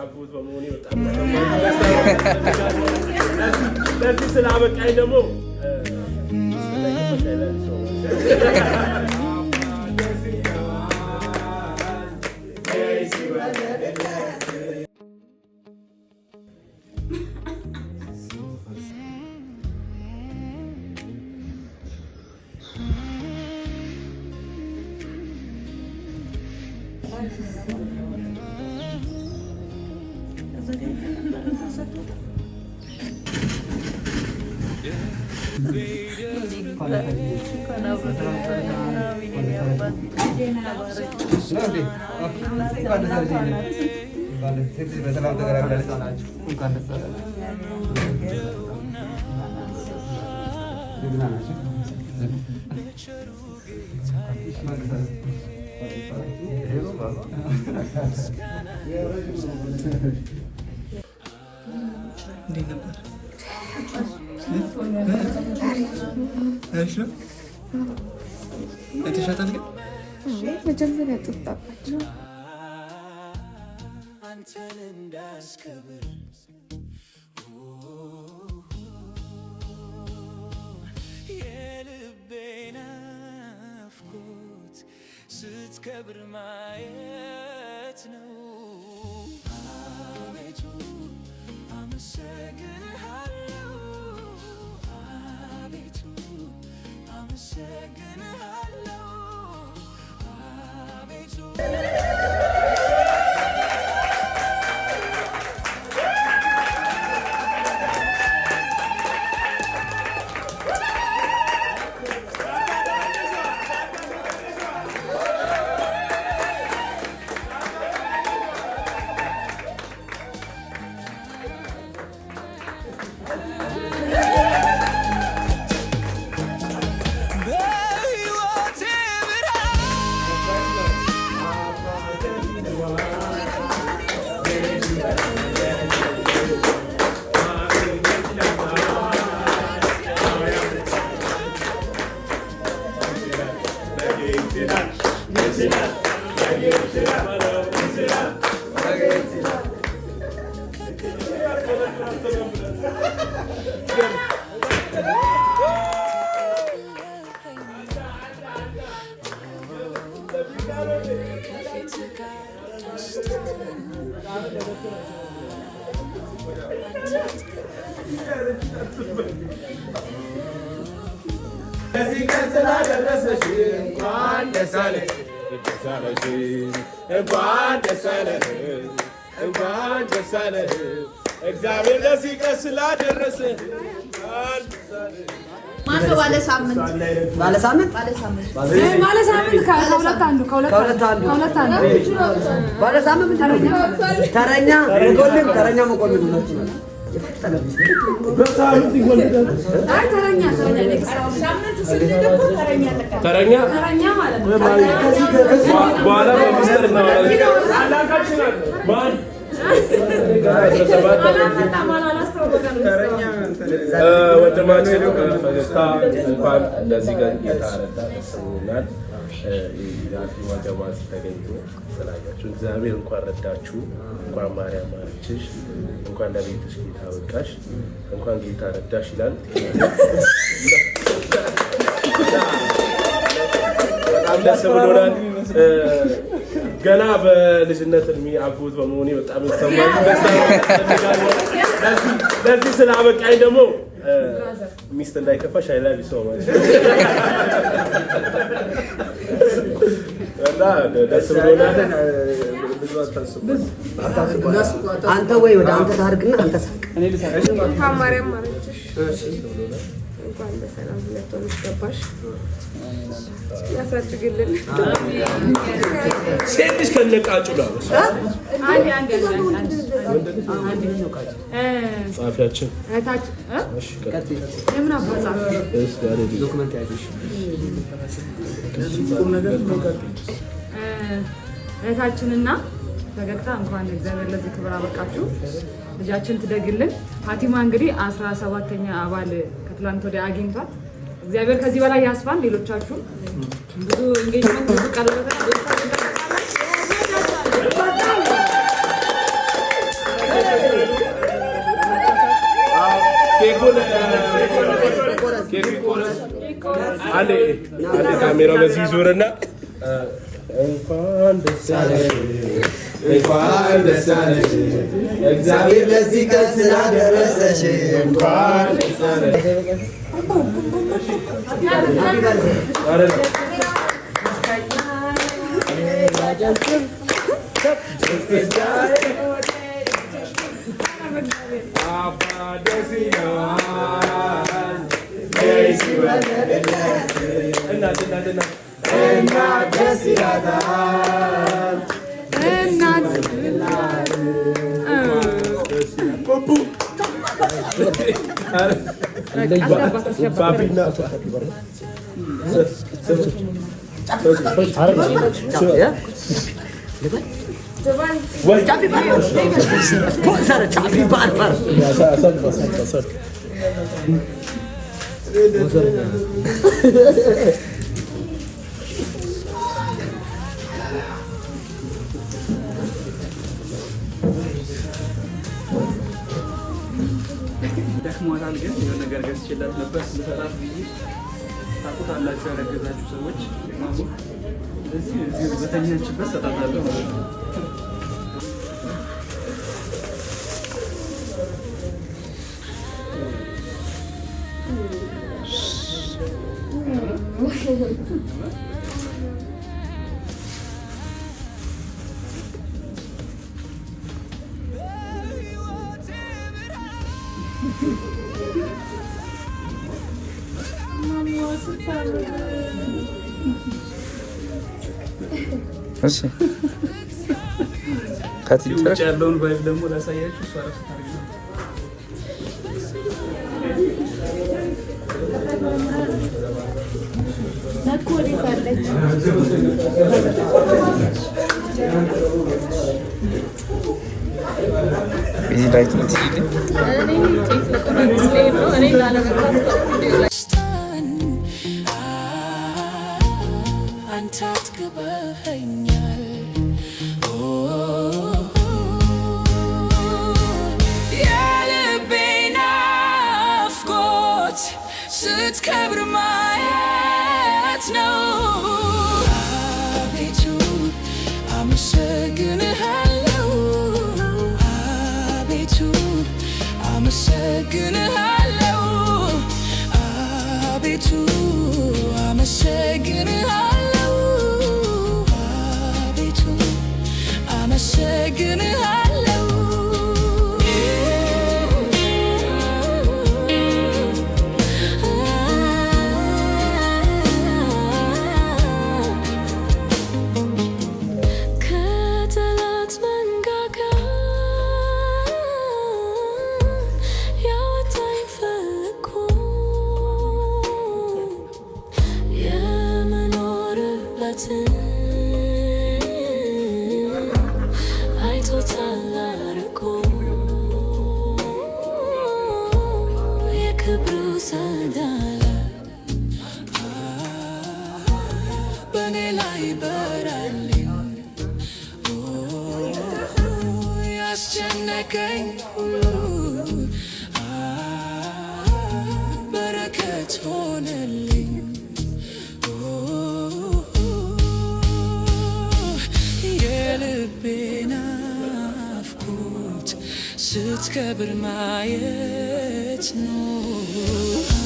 አጎት በመሆኔ በጣም ለዚህ ስላበቃኝ ደግሞ መጀመሪያ ጥጣባቸው አንተን እንዳስከብር የልቤ ናፍቆት ስትከብር ማየት ነው። አቤቱ አመሰግንሃለሁ፣ አቤቱ አመሰግንሃለሁ፣ አቤቱ እግዚአብሔር ለዚህ ቀን ስላደረሰህ ማነው ባለ ሳምንት ከሁለት አንዱ ባለ ሳምንት ተረኛ መቆልን በሳምንት ይወልዳል። ተረኛ ማለት ነው። በኋላ በሚስጥር እናወራለን። ወንድማችን ፈገግታ እንኳን ለዚህ ቀን እየታረዳ ተሰሙናል። ዋጀማት ተገኝቶ ስላያችሁ እግዚአብሔር እንኳን ረዳችሁ፣ እንኳን ማርያም ማረችሽ፣ እንኳን ለቤትሽ ጌታ በቃሽ፣ እንኳን ጌታ ረዳሽ ይላል። በጣም ደስ ብሎናል። ገና በልጅነት እድሜ አጎት በመሆኔ በጣም ተሰማኝ። ለዚህ ስላበቃኝ ደግሞ ሚስት እንዳይከፋሽ አይ ላቭ ዩ ሶ ማች እና ደስ ብሎናል። አንተ ወይ ወደ አንተ ታርግና አንተ ሳቅ። ማርያም ማረችሽ እንኳን በሰላም ሁለት ወር ገባሽ። ያሳድግልን። ሴት ልጅ ከነቃጩ ነው። ጻፊያችን የምን አባጻፍ እህታችንና ፈገግታ እንኳን እግዚአብሔር ለዚህ ክብር አበቃችሁ። ልጃችን ትደግልን። ፋቲማ እንግዲህ 17ኛ አባል ከትላንት ወዲያ አግኝቷት እግዚአብሔር ከዚህ በላይ ያስፋን። ሌሎቻችሁ ብዙ ኢንጌጅመንት ብዙ ቀለበታ ካሜራው በዚህ ዞርና እንኳን ደስ አለሽ እንኳን ደስ አለሽ እግዚአብሔር ለዚህ ቀን ስላደረሰሽ እንኳን ደስ አለሽ። ደክሟታል ግን የሆነ ነገር ገዝቼላት ነበር ስለሰራት ብዬ ታውቁታላችሁ ያረገዛችሁ ሰዎች ማሙ ስለዚህ እዚህ በተኛችበት ሰጣታለሁ ማለት ነው። እሺ ከትንጭ ያለውን ቫይብ ደግሞ ላሳያችሁ። እሷ ራሱ ታሪክ ነው። እዚህ ላይ ትንሽ አንተ አጥግበኸኛል የልቤ ናፍቆት ስትከብር ማየት ነው። አቤቱ አመሰግንሃለሁ አቤቱ አመሰግንሃለሁ አቤቱ አመሰግንሃለሁ አቤቱ አመሰግንሃለሁ ከጠላት መንጋጋ ያወጣኝ ፈልጎ የምኖርበትን አይቶታል አርቆ የክብሩ ጸዳል በእኔ ላይ በራልኝ ያስጨነቀኝ ሁሉ በረከት ሆነልኝ የልቤ ናፍቆት ስትከብር ማየት ነው።